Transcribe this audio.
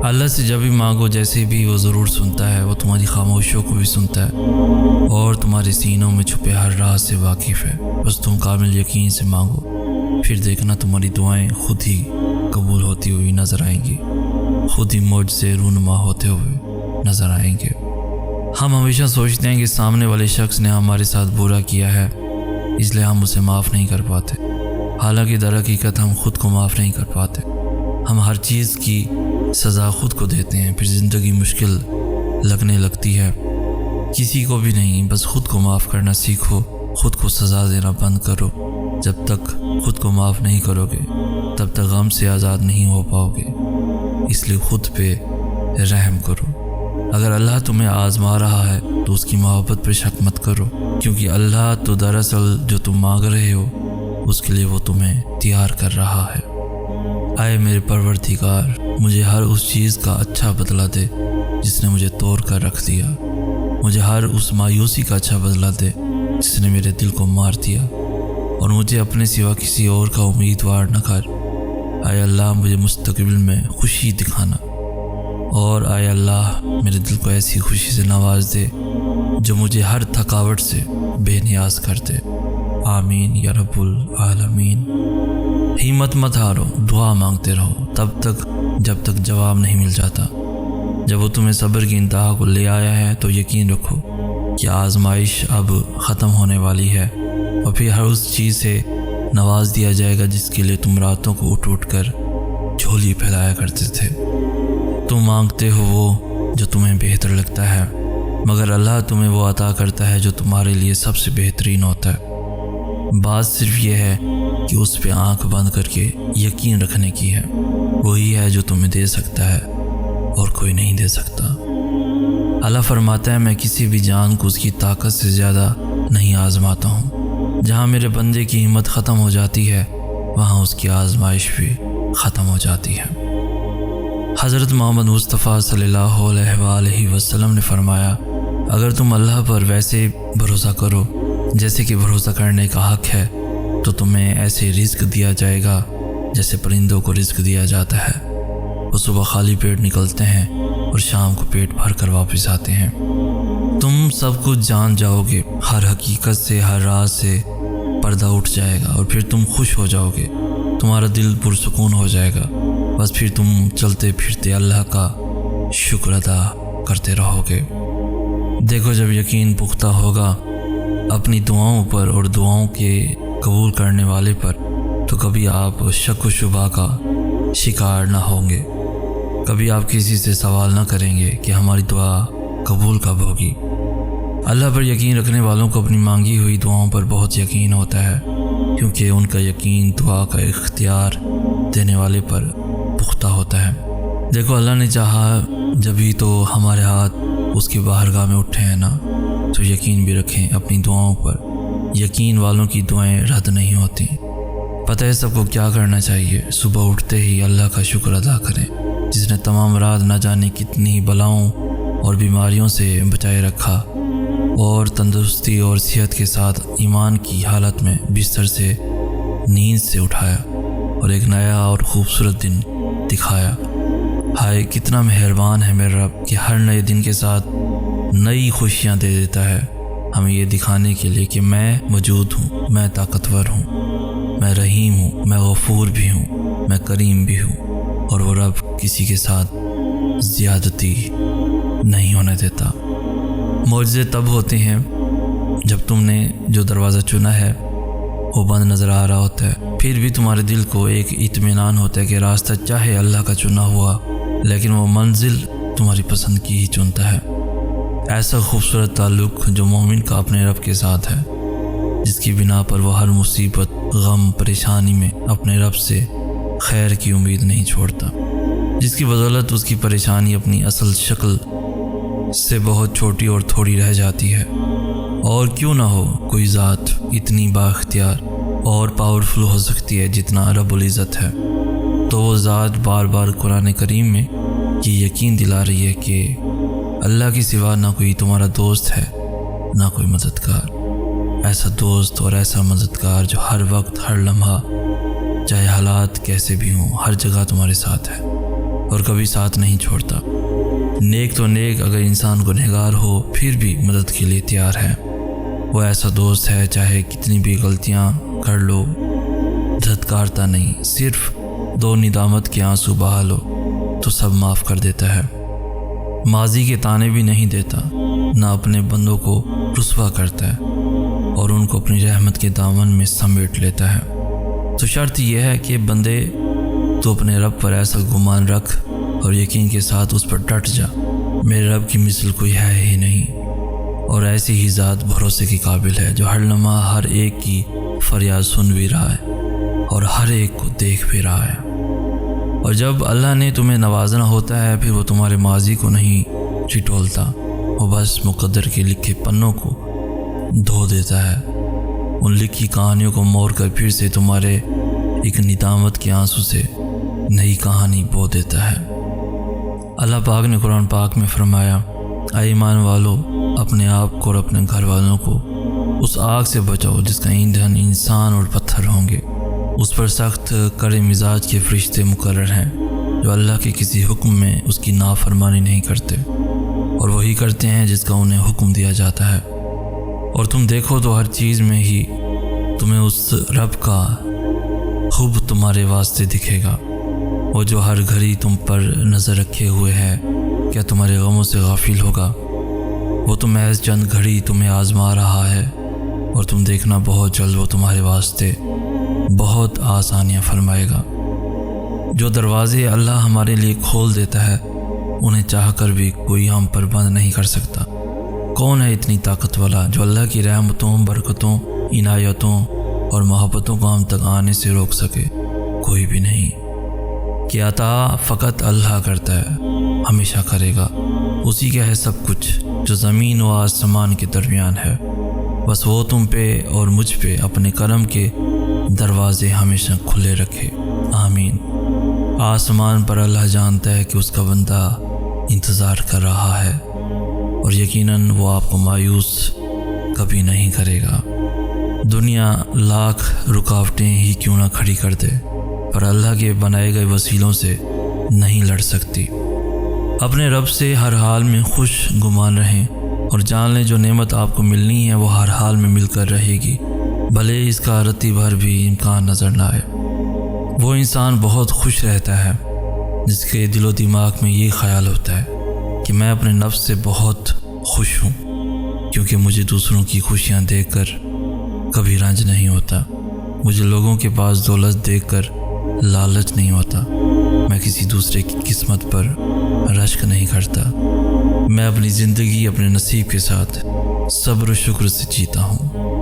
اللہ سے جب بھی مانگو جیسے بھی وہ ضرور سنتا ہے، وہ تمہاری خاموشیوں کو بھی سنتا ہے اور تمہارے سینوں میں چھپے ہر راز سے واقف ہے۔ بس تم کامل یقین سے مانگو، پھر دیکھنا تمہاری دعائیں خود ہی قبول ہوتی ہوئی نظر آئیں گی، خود ہی معجزے رونما ہوتے ہوئے نظر آئیں گے۔ ہم ہمیشہ سوچتے ہیں کہ سامنے والے شخص نے ہمارے ساتھ برا کیا ہے اس لیے ہم اسے معاف نہیں کر پاتے، حالانکہ در حقیقت ہم خود کو معاف نہیں کر پاتے۔ ہم ہر چیز کی سزا خود کو دیتے ہیں، پھر زندگی مشکل لگنے لگتی ہے۔ کسی کو بھی نہیں، بس خود کو معاف کرنا سیکھو، خود کو سزا دینا بند کرو۔ جب تک خود کو معاف نہیں کرو گے تب تک غم سے آزاد نہیں ہو پاؤ گے، اس لیے خود پہ رحم کرو۔ اگر اللہ تمہیں آزما رہا ہے تو اس کی محبت پہ شک مت کرو، کیونکہ اللہ تو دراصل جو تم مانگ رہے ہو اس کے لیے وہ تمہیں تیار کر رہا ہے۔ اے میرے پروردگار، مجھے ہر اس چیز کا اچھا بدلہ دے جس نے مجھے توڑ کر رکھ دیا، مجھے ہر اس مایوسی کا اچھا بدلہ دے جس نے میرے دل کو مار دیا، اور مجھے اپنے سوا کسی اور کا امیدوار نہ کر۔ اے اللہ، مجھے مستقبل میں خوشی دکھانا، اور اے اللہ میرے دل کو ایسی خوشی سے نواز دے جو مجھے ہر تھکاوٹ سے بے نیاز کر دے۔ آمین یا رب العالمین۔ ہمت مت ہارو، دعا مانگتے رہو تب تک جب تک جواب نہیں مل جاتا۔ جب وہ تمہیں صبر کی انتہا کو لے آیا ہے تو یقین رکھو کہ آزمائش اب ختم ہونے والی ہے، اور پھر ہر اس چیز سے نواز دیا جائے گا جس کے لیے تم راتوں کو اٹھ اٹھ کر جھولی پھیلایا کرتے تھے۔ تم مانگتے ہو وہ جو تمہیں بہتر لگتا ہے، مگر اللہ تمہیں وہ عطا کرتا ہے جو تمہارے لیے سب سے بہترین ہوتا ہے۔ بات صرف یہ ہے کہ اس پہ آنکھ بند کر کے یقین رکھنے کی ہے، وہی ہے جو تمہیں دے سکتا ہے اور کوئی نہیں دے سکتا۔ اللہ فرماتا ہے، میں کسی بھی جان کو اس کی طاقت سے زیادہ نہیں آزماتا ہوں۔ جہاں میرے بندے کی ہمت ختم ہو جاتی ہے وہاں اس کی آزمائش بھی ختم ہو جاتی ہے۔ حضرت محمد مصطفیٰ صلی اللہ علیہ وآلہ وسلم نے فرمایا، اگر تم اللہ پر ویسے بھروسہ کرو جیسے کہ بھروسہ کرنے کا حق ہے تو تمہیں ایسے رزق دیا جائے گا جیسے پرندوں کو رزق دیا جاتا ہے۔ وہ صبح خالی پیٹ نکلتے ہیں اور شام کو پیٹ بھر کر واپس آتے ہیں۔ تم سب کچھ جان جاؤ گے، ہر حقیقت سے، ہر راز سے پردہ اٹھ جائے گا، اور پھر تم خوش ہو جاؤ گے، تمہارا دل پرسکون ہو جائے گا۔ بس پھر تم چلتے پھرتے اللہ کا شکر ادا کرتے رہو گے۔ دیکھو، جب یقین پختہ ہوگا اپنی دعاؤں پر اور دعاؤں کے قبول کرنے والے پر، تو کبھی آپ شک و شبہ کا شکار نہ ہوں گے، کبھی آپ کسی سے سوال نہ کریں گے کہ ہماری دعا قبول کب ہوگی۔ اللہ پر یقین رکھنے والوں کو اپنی مانگی ہوئی دعاؤں پر بہت یقین ہوتا ہے، کیونکہ ان کا یقین دعا کا اختیار دینے والے پر پختہ ہوتا ہے۔ دیکھو، اللہ نے چاہا جبھی تو ہمارے ہاتھ اس کی بارگاہ میں اٹھے ہیں نا، تو یقین بھی رکھیں اپنی دعاؤں پر، یقین والوں کی دعائیں رد نہیں ہوتی۔ پتہ ہے سب کو کیا کرنا چاہیے؟ صبح اٹھتے ہی اللہ کا شکر ادا کریں جس نے تمام رات نہ جانے کتنی بلاؤں اور بیماریوں سے بچائے رکھا، اور تندرستی اور صحت کے ساتھ ایمان کی حالت میں بستر سے نیند سے اٹھایا اور ایک نیا اور خوبصورت دن دکھایا۔ ہائے کتنا مہربان ہے میرا رب کہ ہر نئے دن کے ساتھ نئی خوشیاں دے دیتا ہے، ہمیں یہ دکھانے کے لیے کہ میں موجود ہوں، میں طاقتور ہوں، میں رحیم ہوں، میں غفور بھی ہوں، میں کریم بھی ہوں، اور وہ رب کسی کے ساتھ زیادتی نہیں ہونے دیتا۔ معجزے تب ہوتے ہیں جب تم نے جو دروازہ چنا ہے وہ بند نظر آ رہا ہوتا ہے، پھر بھی تمہارے دل کو ایک اطمینان ہوتا ہے کہ راستہ چاہے اللہ کا چنا ہوا لیکن وہ منزل تمہاری پسند کی ہی چنتا ہے۔ ایسا خوبصورت تعلق جو مومن کا اپنے رب کے ساتھ ہے، جس کی بنا پر وہ ہر مصیبت، غم، پریشانی میں اپنے رب سے خیر کی امید نہیں چھوڑتا، جس کی بدولت اس کی پریشانی اپنی اصل شکل سے بہت چھوٹی اور تھوڑی رہ جاتی ہے۔ اور کیوں نہ ہو کوئی ذات اتنی بااختیار اور پاورفل ہو سکتی ہے جتنا رب العزت ہے، تو وہ ذات بار بار قرآن کریم میں یہ یقین دلا رہی ہے کہ اللہ کے سوا نہ کوئی تمہارا دوست ہے نہ کوئی مددگار، ایسا دوست اور ایسا مددگار جو ہر وقت، ہر لمحہ، چاہے حالات کیسے بھی ہوں، ہر جگہ تمہارے ساتھ ہے۔ اور کبھی ساتھ نہیں چھوڑتا۔ نیک تو نیک اگر انسان گنہگار ہو پھر بھی مدد کے لیے تیار ہے۔ وہ ایسا دوست ہے چاہے کتنی بھی غلطیاں کر لو دھتکارتا نہیں، صرف 2 ندامت کے آنسو بہا لو تو سب معاف کر دیتا ہے۔ ماضی کے تانے بھی نہیں دیتا، نہ اپنے بندوں کو رسوا کرتا ہے اور ان کو اپنی رحمت کے دامن میں سمیٹ لیتا ہے۔ تو شرط یہ ہے کہ بندے تو اپنے رب پر ایسا گمان رکھ اور یقین کے ساتھ اس پر ڈٹ جا، میرے رب کی مثل کوئی ہے ہی نہیں، اور ایسی ہی ذات بھروسے کی قابل ہے جو ہر لمحہ ہر ایک کی فریاد سن بھی رہا ہے اور ہر ایک کو دیکھ بھی رہا ہے۔ اور جب اللہ نے تمہیں نوازنا ہوتا ہے پھر وہ تمہارے ماضی کو نہیں چٹولتا، وہ بس مقدر کے لکھے پنوں کو دھو دیتا ہے، ان لکھی کہانیوں کو موڑ کر پھر سے تمہارے ایک ندامت کے آنسو سے نئی کہانی بو دیتا ہے۔ اللہ پاک نے قرآن پاک میں فرمایا، اے ایمان والو اپنے آپ کو اور اپنے گھر والوں کو اس آگ سے بچاؤ جس کا ایندھن انسان اور پتھر ہوں گے، اس پر سخت کڑے مزاج کے فرشتے مقرر ہیں جو اللہ کے کسی حکم میں اس کی نافرمانی نہیں کرتے اور وہی کرتے ہیں جس کا انہیں حکم دیا جاتا ہے۔ اور تم دیکھو تو ہر چیز میں ہی تمہیں اس رب کا خوب تمہارے واسطے دکھے گا، وہ جو ہر گھڑی تم پر نظر رکھے ہوئے ہے، کیا تمہارے غموں سے غافل ہوگا؟ وہ تو محض چند گھڑی تمہیں آزما رہا ہے اور تم دیکھنا بہت جلد وہ تمہارے واسطے بہت آسانیاں فرمائے گا۔ جو دروازے اللہ ہمارے لیے کھول دیتا ہے انہیں چاہ کر بھی کوئی ہم پر بند نہیں کر سکتا۔ کون ہے اتنی طاقت والا جو اللہ کی رحمتوں، برکتوں، عنایتوں اور محبتوں کو ہم تک آنے سے روک سکے؟ کوئی بھی نہیں۔ کہ عطا فقط اللہ کرتا ہے، ہمیشہ کرے گا، اسی کا ہے سب کچھ جو زمین و آسمان کے درمیان ہے، بس وہ تم پہ اور مجھ پہ اپنے کرم کے دروازے ہمیشہ کھلے رکھے۔ آمین۔ آسمان پر اللہ جانتا ہے کہ اس کا بندہ انتظار کر رہا ہے اور یقیناً وہ آپ کو مایوس کبھی نہیں کرے گا۔ دنیا لاکھ رکاوٹیں ہی کیوں نہ کھڑی کر دے پر اللہ کے بنائے گئے وسیلوں سے نہیں لڑ سکتی۔ اپنے رب سے ہر حال میں خوش گمان رہیں اور جان لیں جو نعمت آپ کو ملنی ہے وہ ہر حال میں مل کر رہے گی، بھلے اس کا رتی بھر بھی امکان نظر نہ آئے۔ وہ انسان بہت خوش رہتا ہے جس کے دل و دماغ میں یہ خیال ہوتا ہے کہ میں اپنے نفس سے بہت خوش ہوں، کیونکہ مجھے دوسروں کی خوشیاں دیکھ کر کبھی رنج نہیں ہوتا، مجھے لوگوں کے پاس دولت دیکھ کر لالچ نہیں ہوتا، میں کسی دوسرے کی قسمت پر رشک نہیں کرتا، میں اپنی زندگی اپنے نصیب کے ساتھ صبر و شکر سے جیتا ہوں۔